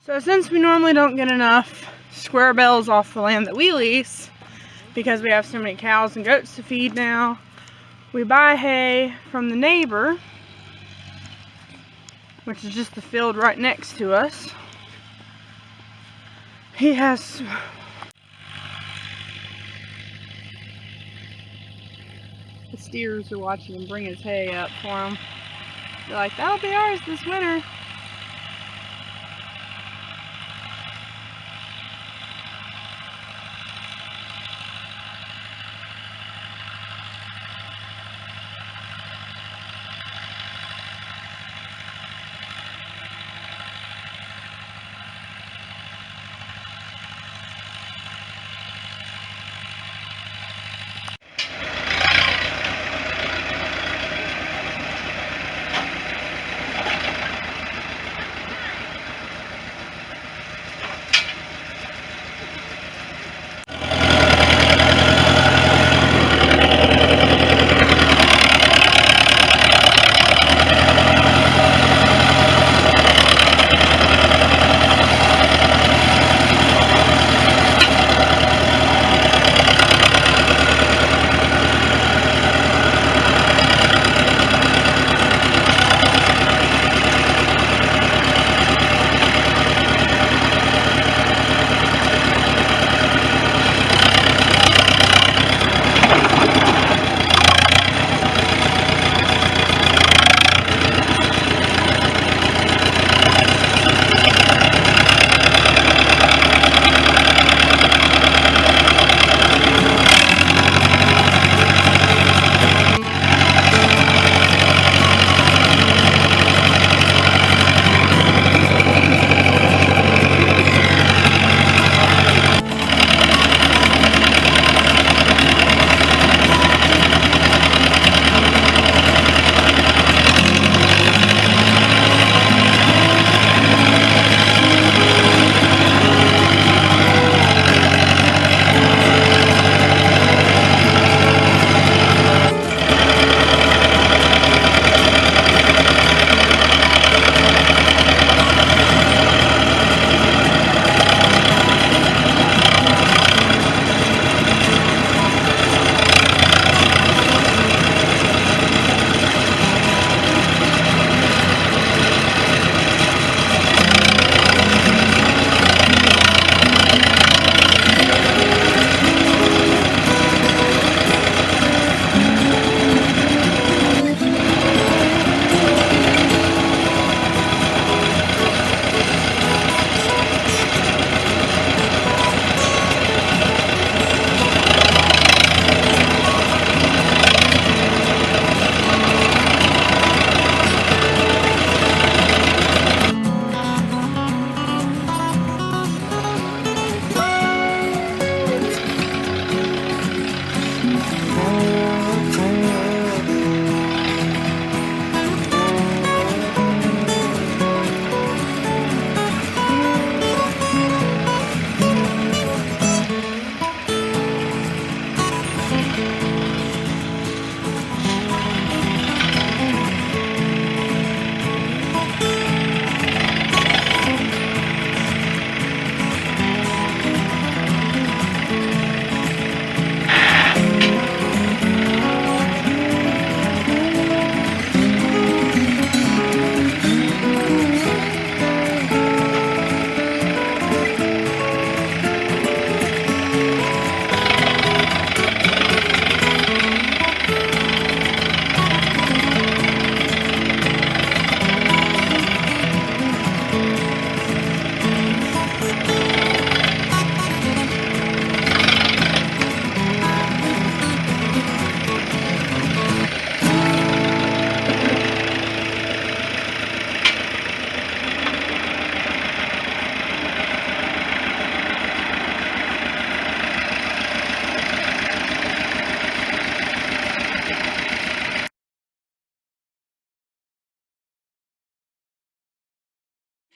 So since we normally don't get enough square bells off the land that we lease, because we have so many cows and goats to feed now, we buy hay from the neighbor, which is just the field right next to us. He has... The steers are watching him bring his hay up for him. They're like, that'll be ours this winter.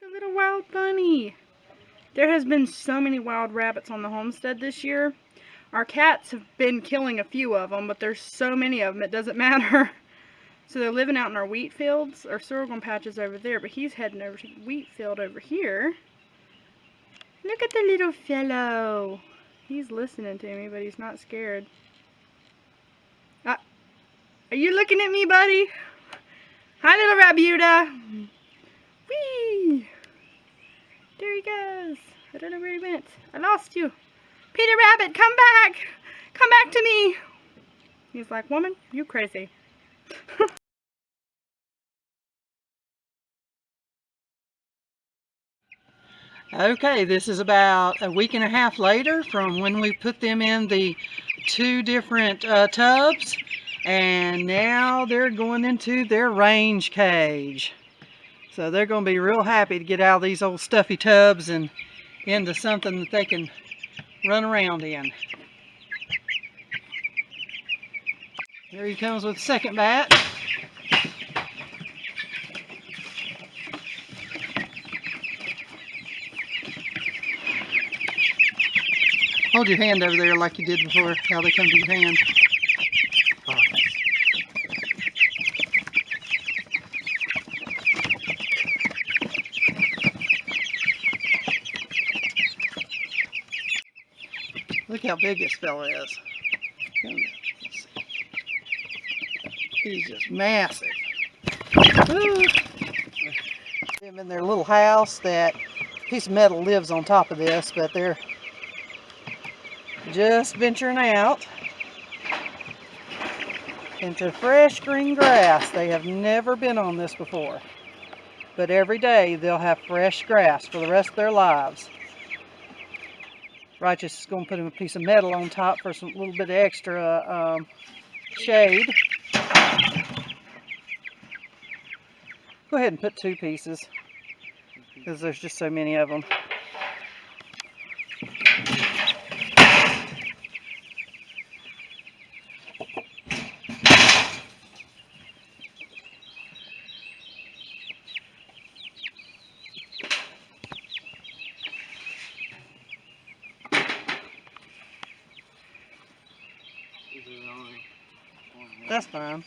A little wild bunny. There has been so many wild rabbits on the homestead this year. Our cats have been killing a few of them, but there's so many of them it doesn't matter. So they're living out in our wheat fields. Our sorghum patch is over there, but he's heading over to the wheat field over here. Look at the little fellow. He's listening to me, but he's not scared. Are you looking at me, buddy? Hi, little Rabuta. Whee! There he goes. I don't know where he went. I lost you. Peter Rabbit, come back! Come back to me! He's like, woman, you crazy. Okay, this is about a week and a half later from when we put them in the 2 different tubs, and now they're going into their range cage. So they're going to be real happy to get out of these old stuffy tubs and into something that they can run around in. Here he comes with the second bat. Hold your hand over there like you did before, how they come to your hand. Look how big this fella is. He's just massive. Woo. Them in their little house. That piece of metal lives on top of this, but they're just venturing out into fresh green grass. They have never been on this before, but every day they'll have fresh grass for the rest of their lives. Righteous is going to put him a piece of metal on top for some little bit of extra shade. Go ahead and put 2 pieces because there's just so many of them. That's fine.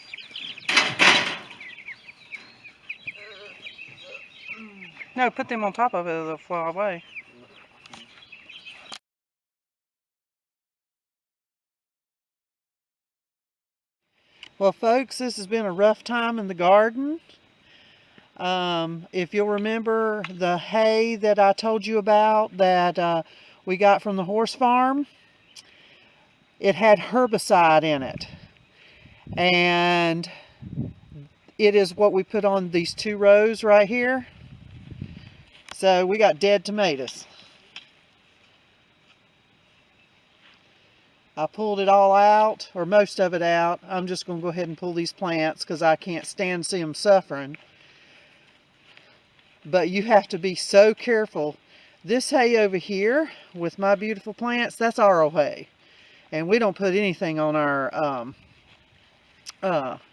No, put them on top of it, they'll fly away. Well, folks, this has been a rough time in the garden. If you'll remember the hay that I told you about that we got from the horse farm, it had herbicide in it. And it is what we put on these 2 rows right here. So we got dead tomatoes. I pulled it all out, or most of it out. I'm just going to go ahead and pull these plants because I can't stand to see them suffering. But you have to be so careful. This hay over here with my beautiful plants, that's RO hay. And we don't put anything on our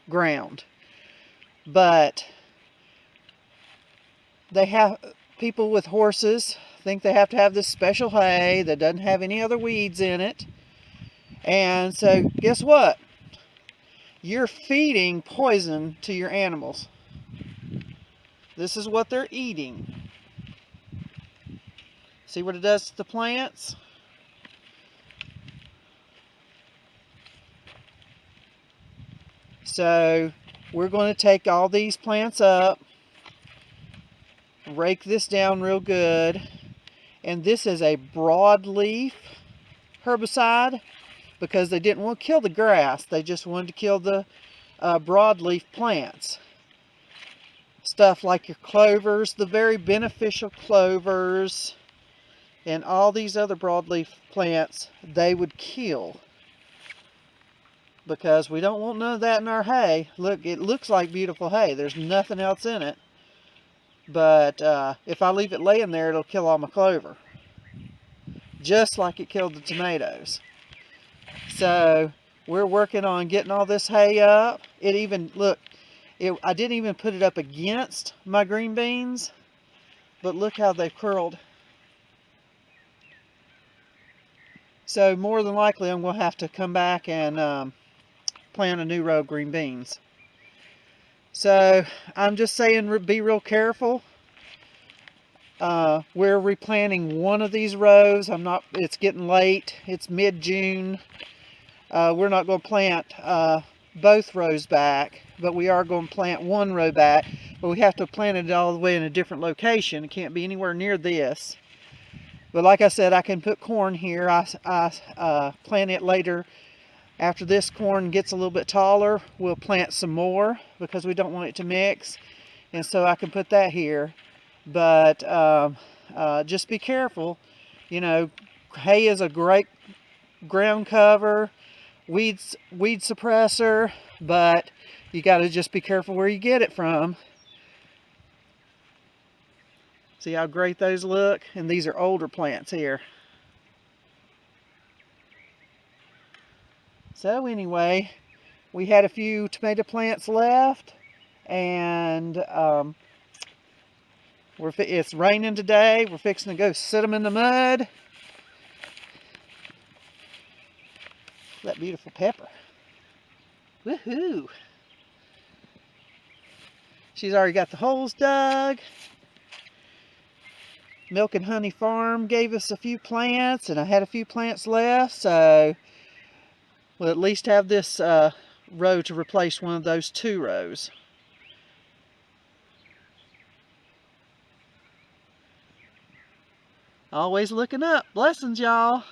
ground. But they have, people with horses think they have to have this special hay that doesn't have any other weeds in it. And so guess what? You're feeding poison to your animals. This is what they're eating. See what it does to the plants? So we're going to take all these plants up, rake this down real good, and this is a broadleaf herbicide because they didn't want to kill the grass, they just wanted to kill the broadleaf plants. Stuff like your clovers, the very beneficial clovers, and all these other broadleaf plants, they would kill. Because we don't want none of that in our hay. Look, it looks like beautiful hay. There's nothing else in it. But if I leave it laying there, it'll kill all my clover. Just like it killed the tomatoes. So we're working on getting all this hay up. It even, look, I didn't even put it up against my green beans. But look how they've curled. So more than likely I'm going to have to come back and plant a new row of green beans. So I'm just saying, be real careful. We're replanting one of these rows. It's getting late. It's mid-June. We're not going to plant both rows back, but we are going to plant one row back. But we have to plant it all the way in a different location. It can't be anywhere near this. But like I said, I can put corn here. I plant it later. After this corn gets a little bit taller, we'll plant some more because we don't want it to mix. And so I can put that here. But just be careful. You know, hay is a great ground cover, weed suppressor, but you got to just be careful where you get it from. See how great those look? And these are older plants here. So anyway, we had a few tomato plants left, and it's raining today. We're fixing to go sit them in the mud. That beautiful pepper. Woohoo! She's already got the holes dug. Milk and Honey Farm gave us a few plants, and I had a few plants left, so we'll at least have this row to replace one of those 2 rows. Always looking up. Blessings, y'all.